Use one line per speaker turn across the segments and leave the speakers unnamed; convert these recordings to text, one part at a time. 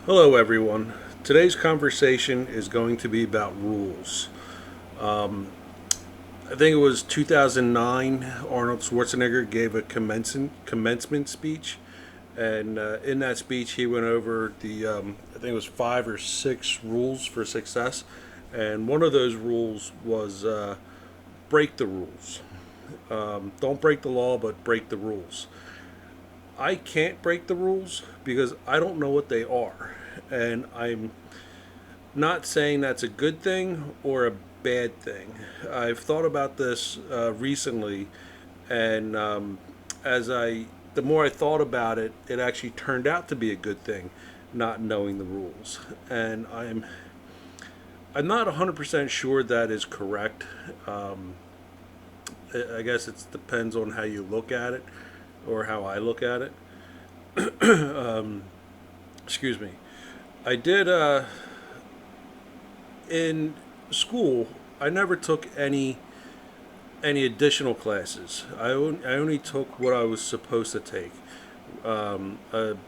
Hello, everyone. Today's conversation is going to be about rules. I think it was 2009. Arnold Schwarzenegger gave a commencement speech, and in that speech, he went over I think it was 5 or 6 rules for success, and one of those rules was break the rules. Don't break the law, but break the rules. I can't break the rules because I don't know what they are, and I'm not saying that's a good thing or a bad thing. I've thought about this recently, and the more I thought about it, it actually turned out to be a good thing, not knowing the rules. And I'm not 100% sure that is correct. Um, I guess it depends on how you look at it, or how I look at it. Excuse me. I did in school. I never took any additional classes. I only took what I was supposed to take.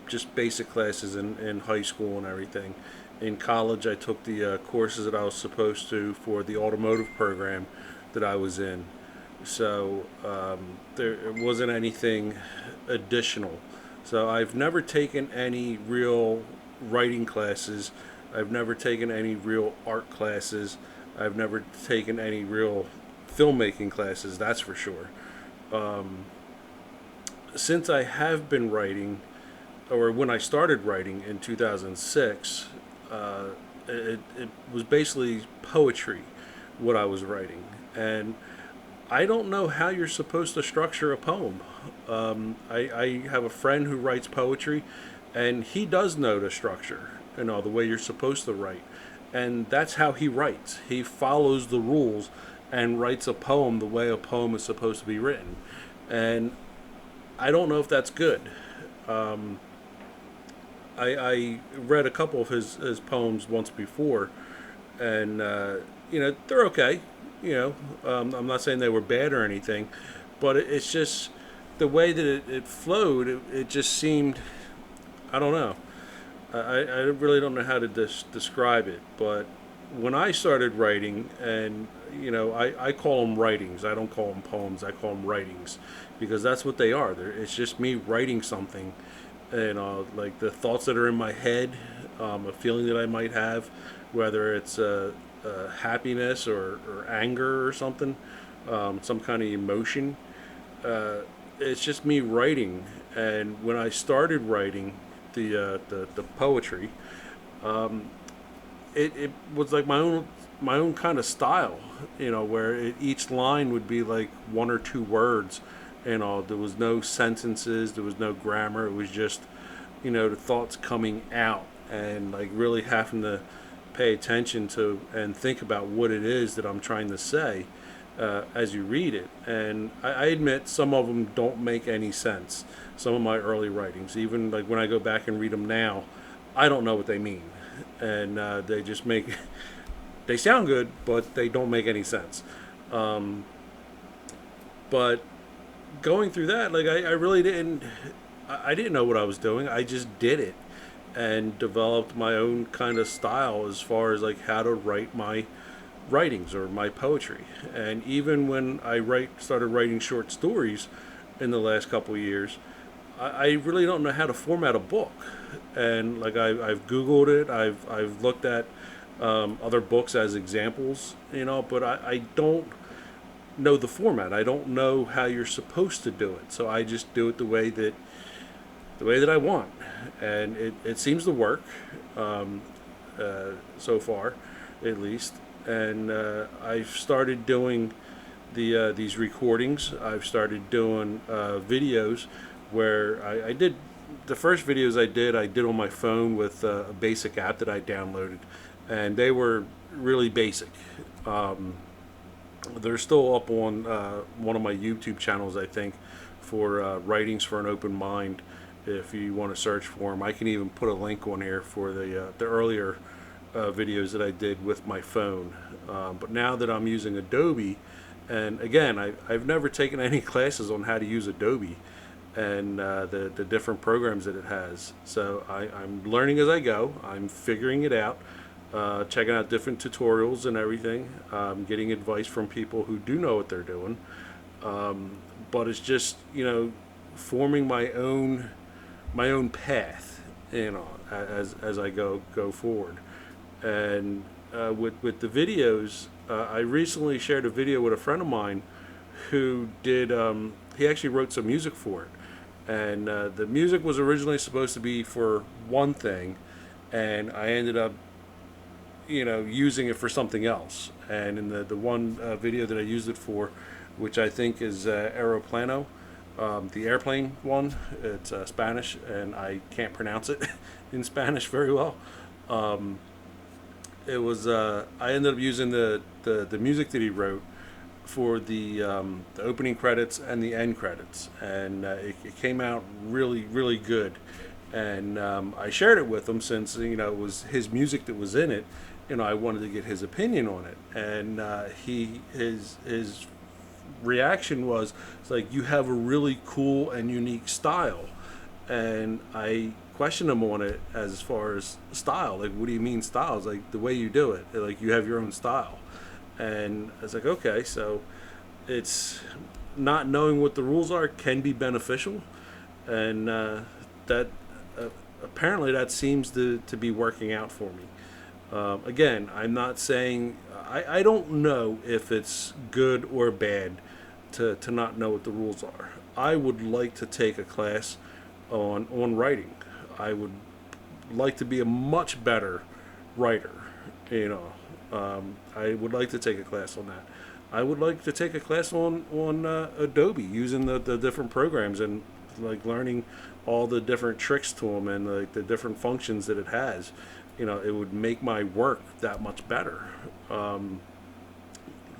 Just basic classes in high school and everything. In college, I took the courses that I was supposed to for the automotive program that I was in. So there wasn't anything additional. So I've never taken any real writing classes. I've never taken any real art classes. I've never taken any real filmmaking classes, that's for sure. Um, since I have been writing, or when I started writing in 2006, uh, it was basically poetry, what I was writing. And I don't know how you're supposed to structure a poem. I have a friend who writes poetry, and he does know the structure, the way you're supposed to write. And that's how he writes. He follows the rules and writes a poem the way a poem is supposed to be written. And I don't know if that's good. Um, I read a couple of his poems once before, and they're okay. I'm not saying they were bad or anything, but it's just the way that it flowed. It just seemed, I don't know. I really don't know how to describe it, but when I started writing, and I call them writings. I don't call them poems. I call them writings because that's what they are. It's just me writing something, like the thoughts that are in my head, a feeling that I might have, whether it's happiness or anger or something, some kind of emotion. Uh, it's just me writing. And when I started writing the poetry, um, it was like my own kind of style, where each line would be like 1 or 2 words. There was no sentences, there was no grammar. It was just, the thoughts coming out, and like really having to pay attention to and think about what it is that I'm trying to say as you read it. And I admit some of them don't make any sense. Some of my early writings, even like when I go back and read them now, I don't know what they mean, and they just make they sound good, but they don't make any sense. Um, but going through that, like I really didn't. I didn't know what I was doing. I just did it and developed my own kind of style as far as like how to write my writings or my poetry. And even when started writing short stories in the last couple of years, I really don't know how to format a book. And like I've Googled it, I've looked at other books as examples, but I don't know the format. I don't know how you're supposed to do it. So I just do it the way that I want, and it seems to work um, so far, at least. And I've started doing these recordings. I've started doing videos where I did the first videos I did on my phone with a basic app that I downloaded, and they were really basic. Um, they're still up on one of my YouTube channels, I think, for writings for an open mind. If you want to search for them, I can even put a link on here for the earlier videos that I did with my phone. But now that I'm using Adobe, and again, I've never taken any classes on how to use Adobe, and the different programs that it has. So I'm learning as I go. I'm figuring it out, checking out different tutorials and everything, getting advice from people who do know what they're doing. But it's just, forming my own path, as I go forward. And with the videos, I recently shared a video with a friend of mine who did. He actually wrote some music for it, and the music was originally supposed to be for one thing, and I ended up, using it for something else. And in the one video that I used it for, which I think is Aeroplano, the airplane one. It's Spanish, and I can't pronounce it in Spanish very well. It was I ended up using the music that he wrote for the opening credits and the end credits, and it came out really really good. And I shared it with him since it was his music that was in it. I wanted to get his opinion on it, and his reaction was, it's like, you have a really cool and unique style. And I questioned him on it as far as style. Like, what do you mean style? It's like the way you do it. Like, you have your own style. And I was like, okay, so it's not knowing what the rules are can be beneficial. And that apparently that seems to be working out for me. Again, I'm not saying, I don't know if it's good or bad to not know what the rules are. I would like to take a class on writing. I would like to be a much better writer. I would like to take a class on that. I would like to take a class on Adobe, using the different programs, and like learning all the different tricks to them, and like the different functions that it has. It would make my work that much better.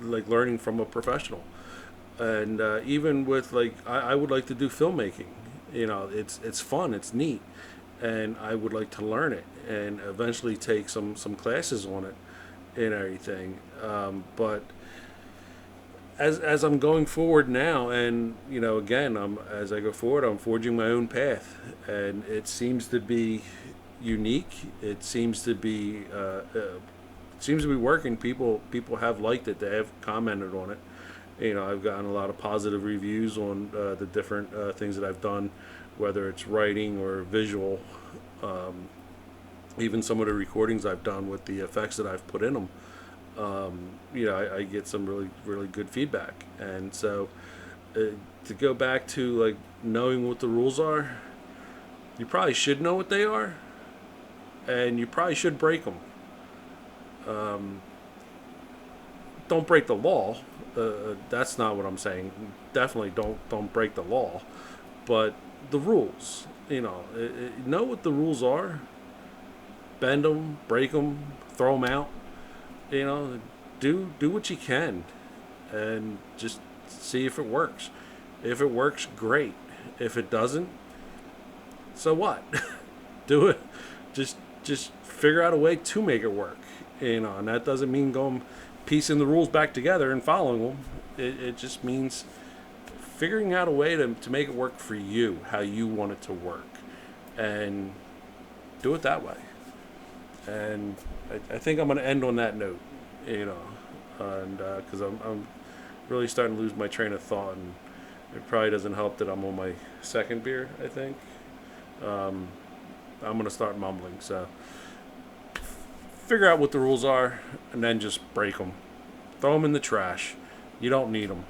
Like learning from a professional. And even with, like, I would like to do filmmaking. It's fun, it's neat, and I would like to learn it and eventually take some classes on it and everything. But as I'm going forward now, and again, as I go forward, I'm forging my own path, and it seems to be unique. It seems to be working. People have liked it. They have commented on it. I've gotten a lot of positive reviews on the different things that I've done, whether it's writing or visual. Even some of the recordings I've done with the effects that I've put in them. I get some really really good feedback. And so to go back to, like, knowing what the rules are, you probably should know what they are, and you probably should break them. Don't break the law. That's not what I'm saying. Definitely don't break the law, but the rules. Know what the rules are. Bend them, break them, throw them out. Do what you can, and just see if it works. If it works, great. If it doesn't, so what? Do it. Just figure out a way to make it work. And that doesn't mean going piecing the rules back together and following them. It just means figuring out a way to make it work for you, how you want it to work, and do it that way. And I think I'm going to end on that note, and because I'm really starting to lose my train of thought, and it probably doesn't help that I'm on my second beer, I think. I'm going to start mumbling, so figure out what the rules are, and then just break them. Throw them in the trash. You don't need them.